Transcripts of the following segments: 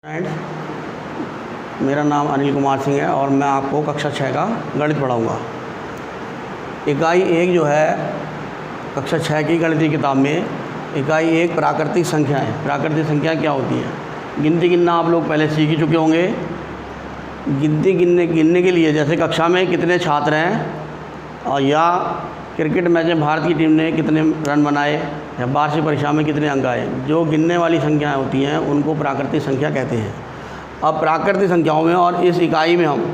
Friend, मेरा नाम अनिल कुमार सिंह है और मैं आपको कक्षा 6 का गणित पढ़ाऊँगा। इकाई 1 जो है कक्षा 6 की गणित की किताब में, इकाई 1 प्राकृतिक संख्या है। प्राकृतिक संख्या क्या होती है? गिनती गिनना आप लोग पहले सीख ही चुके होंगे। गिनती गिनने के लिए जैसे कक्षा में कितने छात्र हैं और या क्रिकेट मैच में भारत की टीम ने कितने रन बनाए या वार्षिक परीक्षा में कितने अंक आए, जो गिनने वाली संख्याएं होती हैं उनको प्राकृतिक संख्या कहते हैं। अब प्राकृतिक संख्याओं में और इस इकाई में हम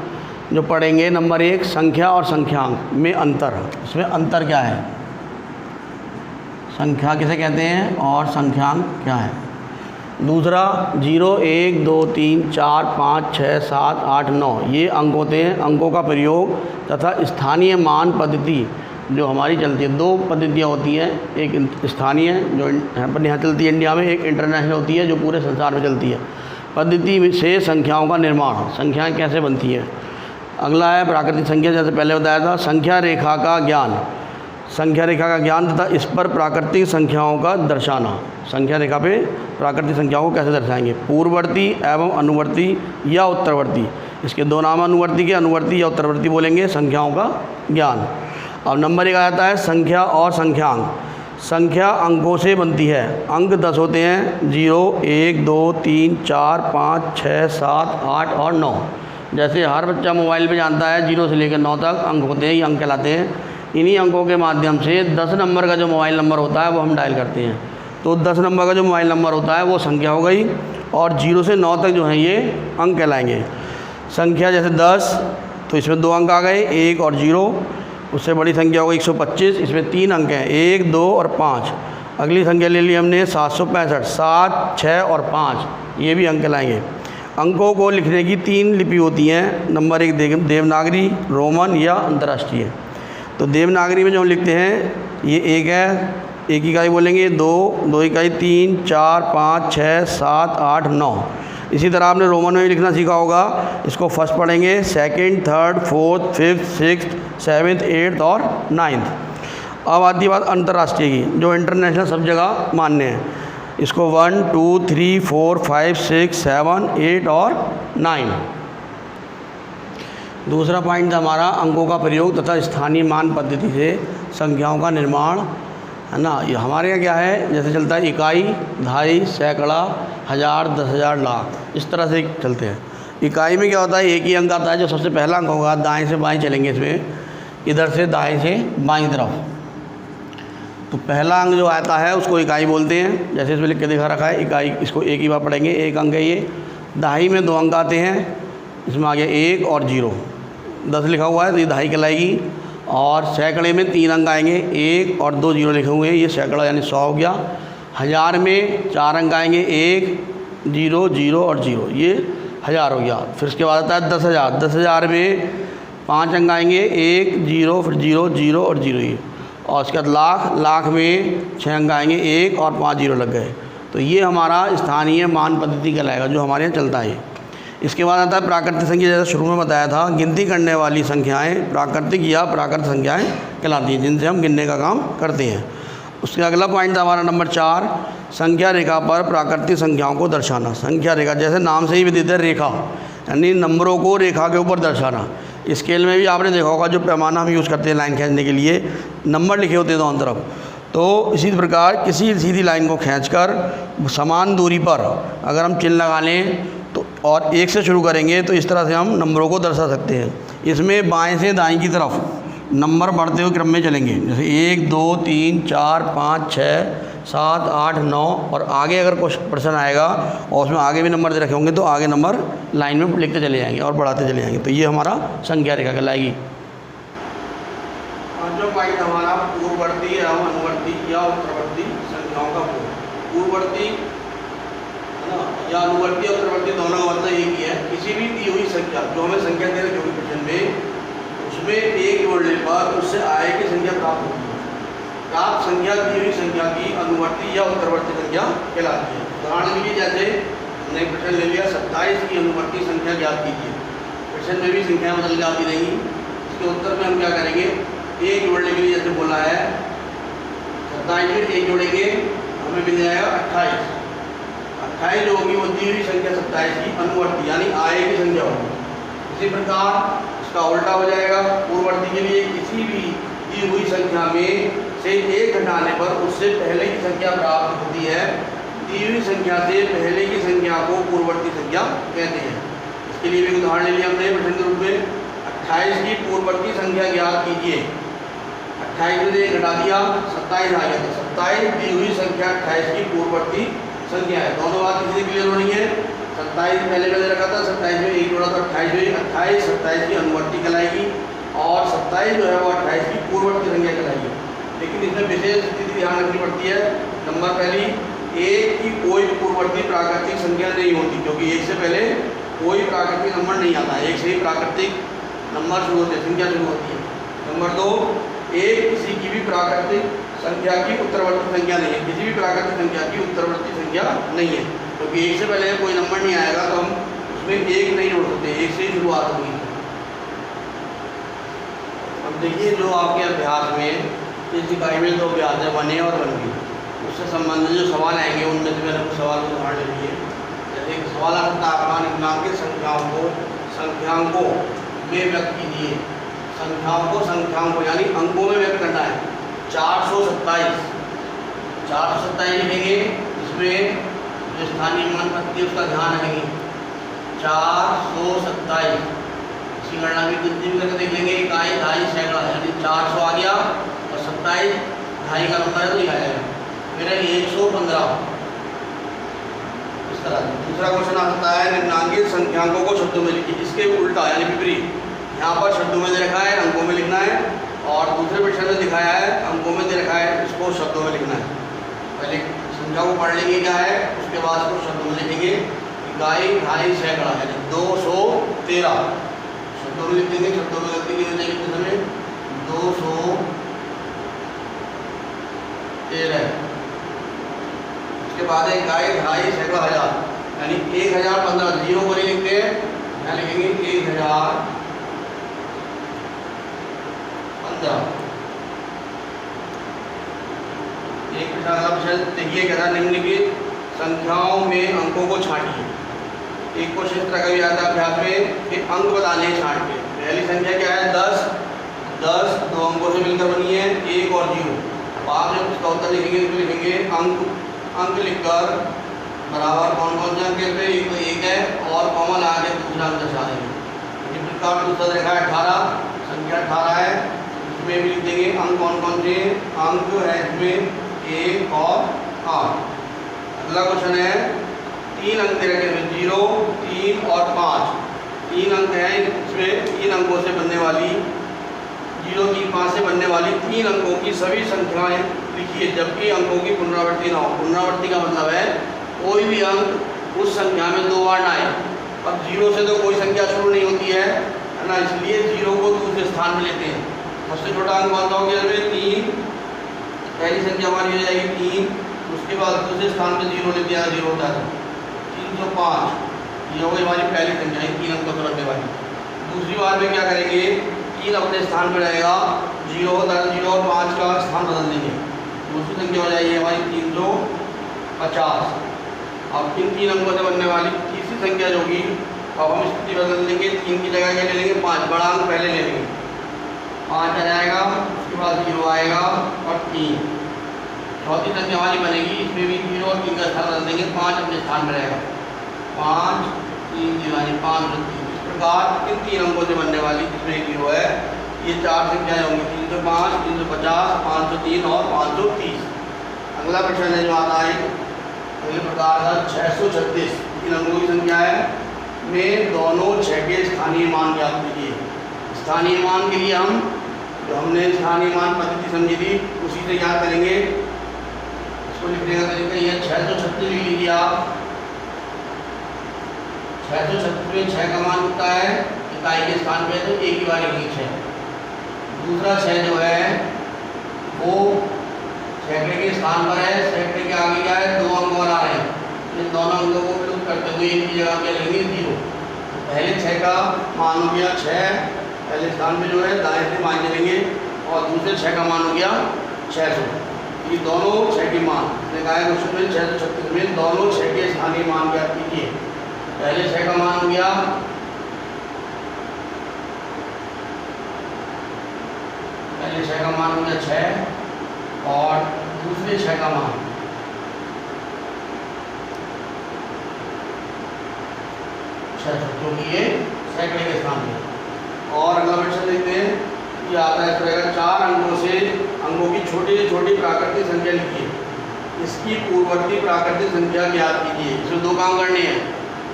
जो पढ़ेंगे, नंबर 1 संख्या और संख्यांक में अंतर। इसमें अंतर क्या है? संख्या किसे कहते हैं और संख्यांक क्या है? दूसरा 0, 1, 2, 3, 4, 5, 6, 7, 8, 9 ये अंक होते हैं। अंकों का प्रयोग तथा स्थानीय मान पद्धति जो हमारी चलती है, 2 पद्धतियाँ होती हैं। एक स्थानीय जो अपने यहाँ चलती है इंडिया में, एक इंटरनेशनल होती है जो पूरे संसार में चलती है। पद्धति से संख्याओं का निर्माण, संख्याएं कैसे बनती हैं। अगला है प्राकृतिक संख्या, जैसे पहले बताया था। संख्या रेखा का ज्ञान, संख्या रेखा का ज्ञान तथा इस पर प्राकृतिक संख्याओं का दर्शाना। संख्या रेखा पे प्राकृतिक संख्याओं को कैसे दर्शाएंगे? पूर्ववर्ती एवं अनुवर्ती या उत्तरवर्ती। इसके 2 नाम अनुवर्ती के, अनुवर्ती या उत्तरवर्ती बोलेंगे। संख्याओं का ज्ञान। अब नंबर 1 आ जाता है संख्या और संख्यांक। संख्या अंकों से बनती है। अंक 10 होते हैं, 0, 1, 2, 3, 4, 5, 6, 7, 8 और 9। जैसे हर बच्चा मोबाइल पे जानता है 0 से लेकर 9 तक अंक होते हैं, ये अंक कहलाते हैं। इन्हीं अंकों के माध्यम से 10 नंबर का जो मोबाइल नंबर होता है वो हम डायल करते हैं। तो 10 नंबर का जो मोबाइल नंबर होता है वो संख्या हो गई, और 0 से 9 तक जो है ये अंक कहलाएंगे। संख्या जैसे 10, तो इसमें 2 अंक आ गए, 1 और 0। उससे बड़ी संख्या हो गई 125, इसमें 3 अंक हैं, 1, 2 और 5। अगली संख्या ले ली हमने 765, 7, 6 और 5, ये भी अंक लाएंगे। अंकों को लिखने की 3 लिपि होती हैं। नंबर 1 देवनागरी, रोमन या अंतर्राष्ट्रीय। तो देवनागरी में जो हम लिखते हैं ये 1 है, 1 इकाई बोलेंगे, 2 इकाई, 3, 4, 5, 6, 7, 8, 9। इसी तरह आपने रोमन में भी लिखना सीखा होगा। इसको फर्स्ट पढ़ेंगे, second, third, fourth, fifth, sixth, seventh, 8th और 9th। अब आती बात अंतर्राष्ट्रीय की, जो इंटरनेशनल सब जगह मान्य है। इसको 1, 2, 3, 4, 5, 6, 7, 8 और 9। दूसरा पॉइंट था हमारा अंकों का प्रयोग तथा स्थानीय मान पद्धति से संख्याओं का निर्माण, है ना। ये हमारे यहाँ क्या है, जैसे चलता है इकाई, दहाई, सैकड़ा, हज़ार, 10,000, लाख, इस तरह से चलते हैं। इकाई में क्या होता है, एक ही अंक आता है जो सबसे पहला अंक होगा। दाएं से बाएं चलेंगे इसमें, इधर से दाएं से बाईं तरफ। तो पहला अंक जो आता है उसको इकाई बोलते हैं। जैसे इसमें लिख के दिखा रखा है इकाई, इसको एक ही बार पढ़ेंगे, 1 अंक है ये। दहाई में 2 अंक आते हैं, इसमें आ गया 1 और 0, 10 लिखा हुआ है तो ये दहाई कहलाएगी। और सैकड़े में 3 अंक आएंगे, 1 और 2 0 लिखे हुए हैं, ये सैकड़ा यानी 100 हो गया। हज़ार में 4 अंक आएंगे, 1, 0, 0 और 0, ये 1000 हो गया। फिर उसके बाद आता है 10,000। 10,000 में 5 अंक आएंगे, 1, 0, फिर 0, 0 और 0 ये। और उसके बाद लाख, लाख में 6 अंक आएंगे, 1 और 5 0 लग गए। तो ये हमारा स्थानीय मान पद्धति कहलाएगा जो हमारे यहाँ चलता है। इसके बाद आता है प्राकृतिक संख्या। जैसे शुरू में बताया था, गिनती करने वाली संख्याएं प्राकृतिक या प्राकृत संख्याएं कहलाती हैं, जिनसे हम गिनने का काम करते हैं। उसके अगला पॉइंट था हमारा नंबर 4 संख्या रेखा पर प्राकृतिक संख्याओं को दर्शाना। संख्या रेखा जैसे नाम से ही विदित है, रेखा यानी नंबरों को रेखा के ऊपर दर्शाना। स्केल में भी आपने देखा होगा, जो पैमाना हम यूज़ करते हैं लाइन खींचने के लिए, नंबर लिखे होते हैं दोनों तरफ। तो इसी प्रकार किसी सीधी लाइन को खींचकर समान दूरी पर अगर हम चिन्ह लगा लें तो, और 1 से शुरू करेंगे तो इस तरह से हम नंबरों को दर्शा सकते हैं। इसमें बाएं से दाएं की तरफ नंबर बढ़ते हुए क्रम में चलेंगे, जैसे 1, 2, 3, 4, 5, 6, 7, 8, 9, और आगे अगर कुछ प्रश्न आएगा और उसमें आगे भी नंबर दे रखे होंगे तो आगे नंबर लाइन में लिखते चले जाएंगे और बढ़ाते चले जाएंगे। तो ये हमारा संख्या रेखा कहलाएगी। और जो पॉइंट हमारा पूर्ववर्ती एवं अनुवर्ती या उत्तरवर्ती संख्याओं का पूर्ववर्ती या अनुवर्ती और उत्तरवर्ती दोनों का मतलब एक ही है। किसी भी दी हुई संख्या जो हमें संख्या दे रखी होगी क्वेश्चन में, उसमें 1 जोड़ने पर उससे आय की संख्या प्राप्त होती है। प्राप्त संख्या दी हुई संख्या की अनुवर्ती या उत्तरवर्ती संख्या कहलाती है। उदाहरण के लिए जैसे हमने प्रश्न ले लिया 27 की अनुवर्ती संख्या ज्ञात कीजिए। प्रश्न में भी संख्या बदल जाती रहेंगी। इसके उत्तर में हम क्या करेंगे, 1 जोड़ने के लिए जैसे बोला है 27 में 1 जोड़ेंगे, हमें मिल जाएगा 28। 28 जो होगी वो दी हुई संख्या 27 की अनुवर्ती यानी आए की संख्या होगी। इसी प्रकार इसका उल्टा हो जाएगा, पूर्ववर्ती के लिए किसी भी दी हुई संख्या में से एक घटाने पर उससे पहले की संख्या प्राप्त होती है। दी हुई संख्या से पहले की संख्या को पूर्ववर्ती संख्या कहते हैं। इसके लिए भी उदाहरण ले लिया हमने प्रश्न के रूप में, 28 की पूर्ववर्ती संख्या ज्ञात कीजिए। 28 में से एक घटा दिया, 27 आ गया, तो 27 दी हुई संख्या 28 की पूर्ववर्ती संख्या है। दोनों बात किसी से क्लियर होनी है। 27 पहले रखा था, 27 में एक जोड़ा तो 28 हुई, 28 27 की अनुवर्ती कहलाएगी और 27 जो है वो 28 की पूर्ववर्ती संख्या कहलाएगी। लेकिन इसमें विशेष स्थिति ध्यान रखनी पड़ती है। नंबर पहली, एक की कोई पूर्ववर्ती प्राकृतिक संख्या नहीं होती, क्योंकि एक से पहले कोई प्राकृतिक नंबर नहीं आता, एक से ही प्राकृतिक नंबर शुरू होते, संख्या शुरू होती है। नंबर दो, एक किसी की भी प्राकृतिक संख्या की उत्तरवर्ती संख्या नहीं है, किसी भी प्राकृतिक संख्या की उत्तरवर्ती संख्या नहीं है, क्योंकि एक से पहले कोई नंबर नहीं आएगा तो हम उसमें एक नहीं जोड़ सकते, एक से ही शुरुआत होगी। अब देखिए जो आपके अभ्यास में इस इकाई में 2 अभ्यास है 1A और 1B, उससे संबंधित जो सवाल आएंगे उनमें से मैंने कुछ सवाल उदाहरण ले लिए। जैसे एक सवाल आता है निम्नांकित संख्याओं में व्यक्त कीजिए। संख्याओं को यानी अंकों में व्यक्त करना है। 427 लिखेंगे, इसमें जो स्थानीय मान पत्ती उसका ध्यान रखेंगे। 427 इसकी गणना भी गिनती भी करके देख लेंगे, इकाई ढाई सैकड़ा यानी 400 आ गया और 27 ढाई का नंबर है तो लिखा जाएगा। फिर 115 इस तरह। दूसरा क्वेश्चन आता है निम्नांकित संख्याओं को शब्दों में लिखिए। इसके उल्टा यानी विपरीत, यहाँ पर शब्दों में दे रखा है, अंकों में लिखना है, और दूसरे प्रश्न में दिखाया है अंकों में दे रखा है, इसको शब्दों में लिखना है। पहले संख्या को पढ़ लेंगे क्या है, उसके बाद उसको शब्दों में लिखेंगे। इकाई ढाई सैकड़ा यानी 213 शब्दों में लिख देंगे। शब्दों में गलती नहीं हो जाएगी कितने समय 213। उसके बाद है इकाई ढाई सैकड़ा हजार यानी 1015, जीरो को नहीं लिखते हैं, यहाँ लिखेंगे 1015। एक प्रश्न देखिए क्या था, निम्नलिखित संख्याओं में अंकों को छांटिए। एक क्वेश्चन इस तरह का भी आता है अभ्यास में कि अंक बताने छांट के। पहली संख्या क्या है 10, 10 दो अंकों से मिलकर बनी है 1 और 0। आप जब इसका उत्तर लिखेंगे तो लिखेंगे अंक लिखकर बराबर कौन कौन से अंक कहते हैं, एक तो 1 है और कॉमन आगे दूसरा अंक दर्शा देंगे। इसी प्रकार दूसरा देखा है 18, संख्या 18 है, इसमें भी लिख देंगे अंक कौन कौन से, अंक जो है इसमें 1 और 8। अगला क्वेश्चन है 3 अंक दे रखे हैं 0, 3 और 5। 3 अंक हैं, इसमें 3 अंकों से बनने वाली 0, 3, 5 से बनने वाली 3 अंकों की सभी संख्याएं लिखिए जबकि अंकों की पुनरावृत्ति ना हो। पुनरावृत्ति का मतलब है कोई भी अंक उस संख्या में 2 बार ना आए। अब 0 से तो कोई संख्या शुरू नहीं होती है ना, इसलिए 0 को दूसरे स्थान में लेते हैं। सबसे छोटा अंक कौन सा हो गया इसमें 3, पहली संख्या हमारी हो जाएगी 3, उसके बाद दूसरे स्थान पे 0 ले दिया, 0 होता है 305, ये हो गई हमारी पहली संख्या 3 अंकों से बनने वाली। दूसरी बार में क्या करेंगे, 3 अपने स्थान पर रहेगा, 0 होता है 0 और 5 का स्थान बदल देंगे, दूसरी संख्या हो जाएगी हमारी 350। अब इन 3 अंकों से बनने वाली तीसरी संख्या जो होगी, अब हम स्थिति बदल देंगे, 3 की जगह क्या ले लेंगे 5, बड़ा अंक पहले ले लेंगे, 5 आ जाएगा, उसके बाद 0 आएगा और 3। चौथी संख्या हमारी बनेगी, इसमें भी 0 और 3 का स्थान बदल देंगे, 5 अपने स्थान में रहेगा, 5 3 यानी 5 और 3। इस प्रकार इन 3 अंकों से बनने वाली जिसमें 0 है, ये 4 संख्याएँ होंगी 305, 350, 503 और 530। अगला प्रश्न है जो आता है अगले प्रकार का 636 3 अंकों की संख्या है में दोनों 6 के स्थानीय मान ज्ञात कीजिए। स्थानीय मान के लिए हम जो हमने स्थानीय मान पद्धति समझी थी उसी से याद करेंगे। इसको लिखने का तरीका यह 636 लिख लीजिए आप। 636 में 6 का मान होता है इकाई के स्थान पे, तो एक ही बार लिखिए 6। दूसरा 6 जो है वो सैकड़े के स्थान पर है, सैकड़े के आगे क्या है 2 अंक और आ रहे हैं, इन दोनों अंकों को विलुप्त करते हुए एक की जगह पे लेंगे 0। पहले 6 का मान हो गया 6, पहले स्थान में जो है दाएं से मान चलेंगे, और दूसरे 6 का मान हो गया 600। ये दोनों छः के मान कहा है क्वेश्चन में 636 में दोनों छः के स्थानीय मान ज्ञात कीजिए। पहले 6 का मान हो गया, पहले 6 का मान हो गया 6 और दूसरे 6 का मान 6 क्योंकि ये सैकड़े के स्थान में। और अगला क्वेश्चन देखते हैं, ये आता है इस तरह का 4 अंकों से अंकों की छोटी से छोटी प्राकृतिक संख्या लिखिए, इसकी पूर्ववर्ती प्राकृतिक संख्या ज्ञात कीजिए। इसमें 2 काम करने हैं,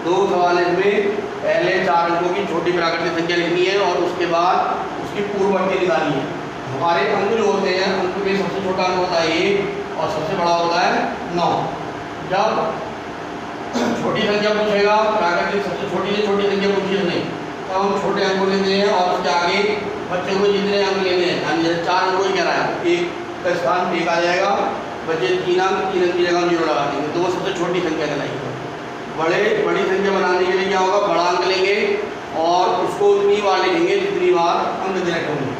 2 सवाल इसमें। पहले 4 अंकों की छोटी प्राकृतिक संख्या लिखनी है और उसके बाद उसकी पूर्ववर्ती निकालनी है। हमारे अंक जो होते हैं, अंक में सबसे छोटा अंक होता है 1 और सबसे बड़ा होता है 9। जब छोटी संख्या पूछेगा, प्राकृतिक सबसे छोटी से छोटी संख्या पूछी उसने, तो हम छोटे अंक लेते हैं और उसके आगे बच्चे को जितने अंक लेने हैं, यानी जैसे 4 अंक ही कह रहा है, 1 का स्थान 1 आ जाएगा, बच्चे 3 अंक की जगह 0 लगा देंगे, तो वो सबसे छोटी संख्या कहलाएगी। बड़ी संख्या बनाने के लिए क्या होगा, बड़ा अंक लेंगे और उसको उतनी बार लिखेंगे जितनी बार अंक डायरेक्ट होंगे।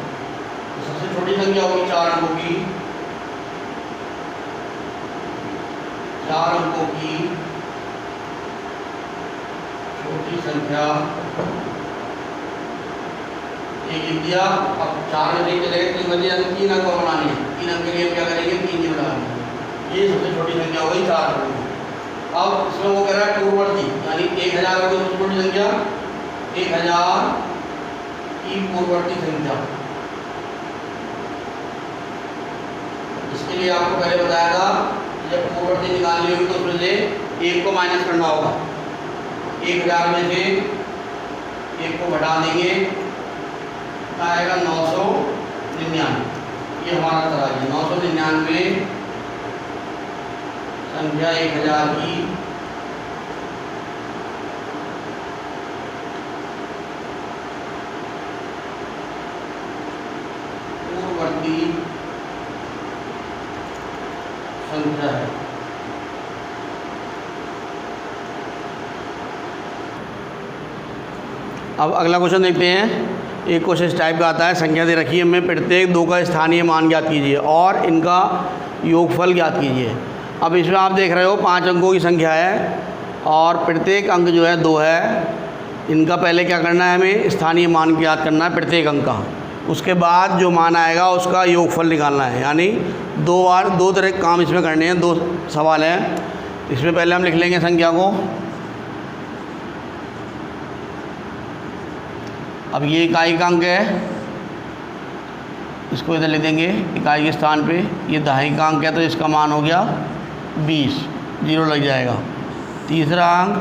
तो सबसे छोटी संख्या होगी 4 अंकों की, 4 अंकों की छोटी संख्या एक लिख दिया। अब 4 में देख चलेगा 3 बजे, 3 अंक बनानी है, 3 अंक के लिए क्या करेंगे, 3 जीरो लगाएंगे। ये सबसे छोटी संख्या हो गई 4 अंकों की। अब इसमें वो कह रहा है पूर्ववर्ती, यानी 1000 होगी सबसे छोटी संख्या, 1000 की पूर्ववर्ती संख्या। इसके लिए आपको पहले बताया था, जब पूर्ववर्ती निकालनी होगी तो उसमें से 1 को माइनस करना होगा। 1000 में से 1 को घटा देंगे, आएगा 999। ये हमारा तरह है 999 संख्या 1000 की पूर्ववर्ती संख्या है। अब अगला क्वेश्चन देखते हैं। एक क्वेश्चन इस टाइप का आता है, संख्या दे रखी है, में प्रत्येक 2 का स्थानीय मान ज्ञात कीजिए और इनका योगफल ज्ञात कीजिए। अब इसमें आप देख रहे हो 5 अंकों की संख्या है और प्रत्येक अंक जो है 2 है। इनका पहले क्या करना है, हमें स्थानीय मान ज्ञात करना है प्रत्येक अंक का। उसके बाद जो मान आएगा उसका योगफल निकालना है, यानी 2 तरह के काम इसमें करने हैं। 2 सवाल हैं इसमें। पहले हम लिख लेंगे संख्या को। अब ये इकाई का अंक है, इसको इधर लिख देंगे इकाई के स्थान पे। ये दहाई का अंक है तो इसका मान हो गया 20, 0 लग जाएगा। तीसरा अंक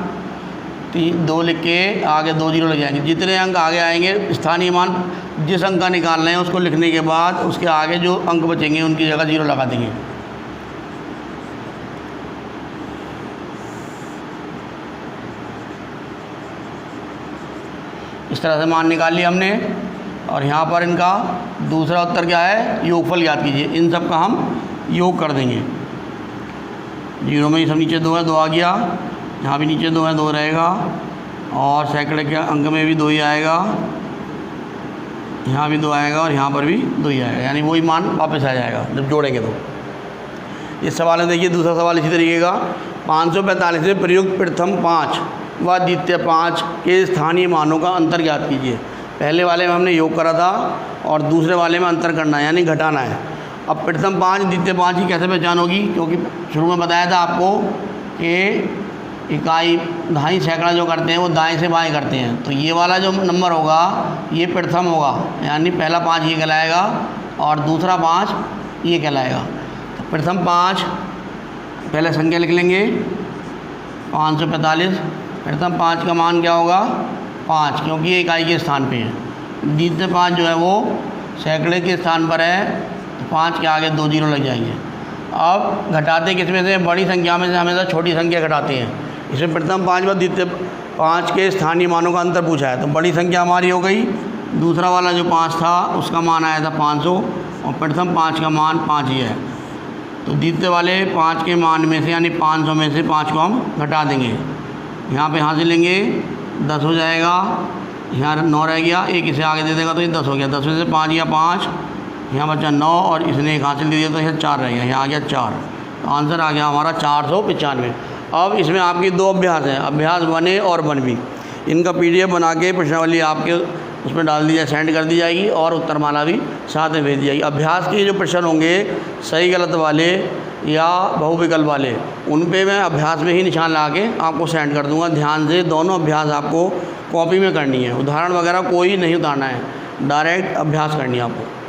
2 लिख के आगे 2 0 लग जाएंगे। जितने अंक आगे आएंगे, स्थानीय मान जिस अंक का निकालना है उसको लिखने के बाद उसके आगे जो अंक बचेंगे उनकी जगह 0 लगा देंगे। इस तरह से मान निकाल लिया हमने। और यहाँ पर इनका दूसरा उत्तर क्या है, योगफल ज्ञात कीजिए। इन सब का हम योग कर देंगे। 0 में ये सब नीचे 2 है, 2 आ गया। यहाँ भी नीचे 2 है, 2 रहेगा। और सैकड़े के अंक में भी 2 ही आएगा, यहाँ भी 2 आएगा और यहाँ पर भी 2 ही आएगा, यानी वही मान वापस आ जाएगा जब जोड़ेंगे तो। इस सवाल में देखिए दूसरा सवाल इसी तरीके का। 545 में प्रयुक्त प्रथम 5 व द्वितीय 5 के स्थानीय मानों का अंतर ज्ञात कीजिए। पहले वाले में हमने योग करा था और दूसरे वाले में अंतर करना है, यानी घटाना है। अब प्रथम 5 द्वितीय 5 की कैसे पहचान होगी, क्योंकि शुरू में बताया था आपको कि इकाई दहाई सैकड़ा जो करते हैं वो दाएं से बाएं करते हैं। तो ये वाला जो नंबर होगा ये प्रथम होगा, यानी पहला 5 ये कहलाएगा और दूसरा 5 ये कहलाएगा। तो प्रथम 5 पहले संख्या लिख लेंगे 545। प्रथम 5 का मान क्या होगा 5, क्योंकि ये इकाई के स्थान पे है। द्वितीय 5 जो है वो सैकड़े के स्थान पर है, तो 5 के आगे 2 0 लग जाएंगे। अब घटाते किसमें से, बड़ी संख्या में से हमेशा छोटी संख्या घटाते हैं। इसमें प्रथम 5 व द्वितीय 5 के स्थानीय मानों का अंतर पूछा है, तो बड़ी संख्या हमारी हो गई। दूसरा वाला जो 5 था उसका मान आया था 500 और प्रथम 5 का मान 5 ही है। तो द्वितीय वाले 5 के मान में से यानी 500 में से 5 को हम घटा देंगे। यहाँ पे यहाँ से लेंगे 10 हो जाएगा, यहाँ 9 रह गया, एक इसे आगे दे देगा तो ये 10 हो गया। 10 में से 5 या 5, यहाँ बचा 9 और इसने 1 हासिल दिया तो यहाँ 4 रह गया, यहाँ आ गया 4। तो आंसर आ गया हमारा 495। अब इसमें आपकी 2 अभ्यास हैं, अभ्यास 1A और 1B। इनका PDF बना के प्रश्नावली आपके उसमें डाल दी जाए, सेंड कर दी जाएगी और उत्तरमाला भी साथ में भेज दी जाएगी। अभ्यास के जो प्रश्न होंगे सही गलत वाले या बहुविकल्प वाले, उन पे मैं अभ्यास में ही निशान लगा के आपको सेंड कर दूंगा। ध्यान से दोनों अभ्यास आपको कॉपी में करनी है, उदाहरण वगैरह कोई नहीं उतारना है, डायरेक्ट अभ्यास करनी है आपको।